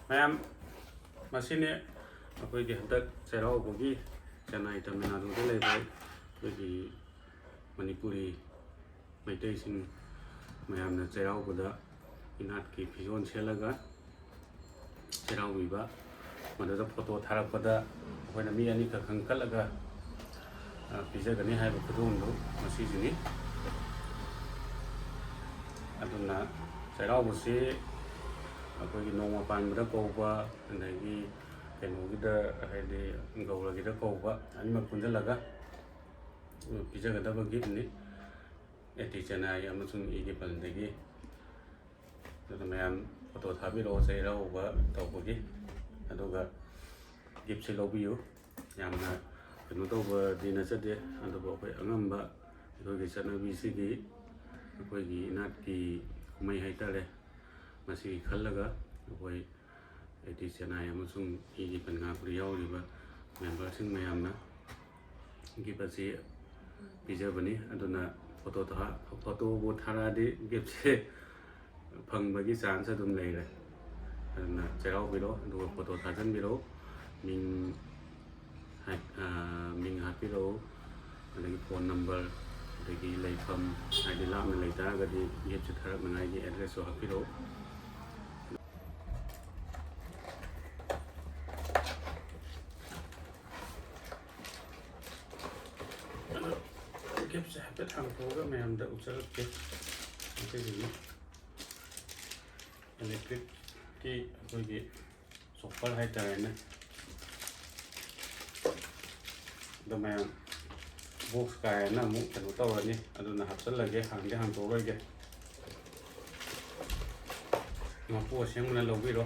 ꯃꯌꯥꯝ ꯃꯁꯤꯅꯦ ꯑꯩꯈꯣꯏꯒꯤ ꯍꯟꯗꯛ ꯆꯩꯔꯥꯎꯕꯒꯤ ꯆꯦꯟꯅꯥꯏ ꯇꯥꯃꯤꯜ ꯅꯥꯗꯨꯗ ꯂꯩꯕ ꯑꯩꯈꯣꯏꯒꯤ ꯃꯅꯤꯄꯨꯔꯤ ꯃꯩꯇꯩꯁꯤꯡ ꯃꯌꯥꯝꯅ ꯆꯩꯔꯥꯎꯕꯗ ꯏꯅꯥꯠꯀꯤ ꯐꯤꯖꯣꯜ ꯁꯦꯠꯂꯒ ꯆꯩꯔꯥꯎꯕꯤꯕ ꯃꯗꯨꯗ ꯐꯣꯇꯣ ꯊꯥꯔꯛꯄꯗ ꯑꯩꯈꯣꯏꯅ ꯃꯤ ꯑꯅꯤꯈꯛ ꯈꯟꯒꯠꯂꯒ ꯄꯤꯖꯒꯅꯤ ꯍꯥꯏꯕ ꯈꯨꯗꯣꯜꯗꯨ ꯃꯁꯤꯁꯤꯅꯤ꯫ ꯑꯗꯨꯅ ꯆꯩꯔꯥꯎꯕꯁꯤ ꯑꯩꯈꯣꯏꯒꯤ ꯅꯣꯡꯃ ꯄꯥꯟꯕꯗ ꯀꯧꯕ ꯑꯗꯒꯤ ꯀꯩꯅꯣꯒꯤꯗ ꯍꯥꯏꯗꯤ ꯒꯧꯔꯒꯤꯗ ꯀꯧꯕ ꯑꯅꯤꯃꯛ ꯄꯨꯟꯁꯤꯜꯂꯒ ꯄꯤꯖꯒꯗꯕ ꯒꯤꯐꯅꯤ ꯑꯦꯇꯤ ꯆꯦꯟꯅꯥꯏ ꯑꯃꯁꯨꯡ ꯏꯒꯤ ꯄꯜꯗꯒꯤ꯫ ꯑꯗꯨꯅ ꯃꯌꯥꯝ ꯐꯣꯇꯣ ꯊꯥꯕꯤꯔꯛꯑꯣ ꯆꯩꯔꯥꯎꯕ ꯇꯧꯕꯒꯤ, ꯑꯗꯨꯒ ꯒꯤꯐꯁꯤ ꯂꯧꯕꯤꯌꯨ꯫ ꯌꯥꯝꯅ ꯀꯩꯅꯣ ꯇꯧꯕꯗꯤ ꯅꯠꯆꯗꯦ, ꯑꯗꯨꯕꯨ ꯑꯩꯈꯣꯏ ꯑꯉꯝꯕ ꯑꯩꯈꯣꯏꯒꯤ ꯆꯠꯅꯕꯤꯁꯤꯒꯤ ꯑꯩꯈꯣꯏꯒꯤ ꯏꯅꯥꯠꯀꯤ ꯀꯨꯝꯍꯩ ꯍꯥꯏꯇꯥꯔꯦ, ꯃꯁꯤꯒꯤ ꯈꯜꯂꯒ ꯑꯩꯈꯣꯏ ꯑꯦꯇꯤ ꯆꯦꯟꯅꯥꯏ ꯑꯃꯁꯨꯡ ꯏꯒꯤ ꯄꯟ ꯉꯥꯛꯄꯗ ꯌꯥꯎꯔꯤꯕ ꯃꯦꯝꯕꯔꯁꯤꯡ ꯃꯌꯥꯝꯅ ꯒꯤꯐ ꯑꯁꯤ ꯄꯤꯖꯕꯅꯤ꯫ ꯑꯗꯨꯅ ꯐꯣꯇꯣꯕꯨ ꯊꯥꯔꯛꯑꯗꯤ ꯒꯤꯐꯁꯦ ꯐꯪꯕꯒꯤ ꯆꯥꯟꯁ ꯑꯗꯨꯝ ꯂꯩꯔꯦ꯫ ꯑꯗꯨꯅ ꯆꯩꯔꯥꯎꯕꯤꯔꯣ, ꯑꯗꯨꯒ ꯐꯣꯇꯣ ꯊꯥꯖꯟꯕꯤꯔꯛꯎ, ꯃꯤꯡ ꯍꯥꯞꯄꯤꯔꯛꯎ, ꯑꯗꯒꯤ ꯐꯣꯟ ꯅꯝꯕꯔ, ꯑꯗꯒꯤ ꯂꯩꯐꯝ ꯍꯥꯏꯗꯤ ꯂꯥꯞꯅ ꯂꯩꯇꯥꯔꯒꯗꯤ ꯒꯤꯐꯁꯦ ꯊꯥꯔꯛꯅꯉꯥꯏꯒꯤ ꯑꯦꯗ꯭ꯔꯦꯁꯁꯨ ꯍꯥꯞꯄꯤꯔꯛꯎ꯫ ꯒꯤꯐꯁꯦ ꯍꯥꯏꯐꯦꯠ ꯍꯥꯡꯇꯣꯛꯑꯒ ꯃꯌꯥꯝꯗ ꯎꯠꯆꯔꯛꯀꯦ꯫ ꯃꯁꯤꯁꯤꯅ ꯏꯂꯦꯛꯇ꯭ꯔꯤꯛꯀꯤ ꯑꯩꯈꯣꯏꯒꯤ ꯆꯣꯄꯔ ꯍꯥꯏꯇꯥꯔꯦꯅꯦ꯫ ꯑꯗꯣ ꯃꯌꯥꯝ ꯕꯣꯛꯁ ꯀꯥꯏꯅ ꯑꯃꯨꯛ ꯀꯩꯅꯣ ꯇꯧꯔꯅꯤ, ꯑꯗꯨꯅ ꯍꯥꯞꯆꯤꯜꯂꯒꯦ, ꯍꯥꯡꯗꯣꯛꯑꯔꯣꯏꯒꯦ꯫ ꯃꯄꯨ ꯑꯁꯦꯡꯕꯅ ꯂꯧꯕꯤꯔꯣ꯫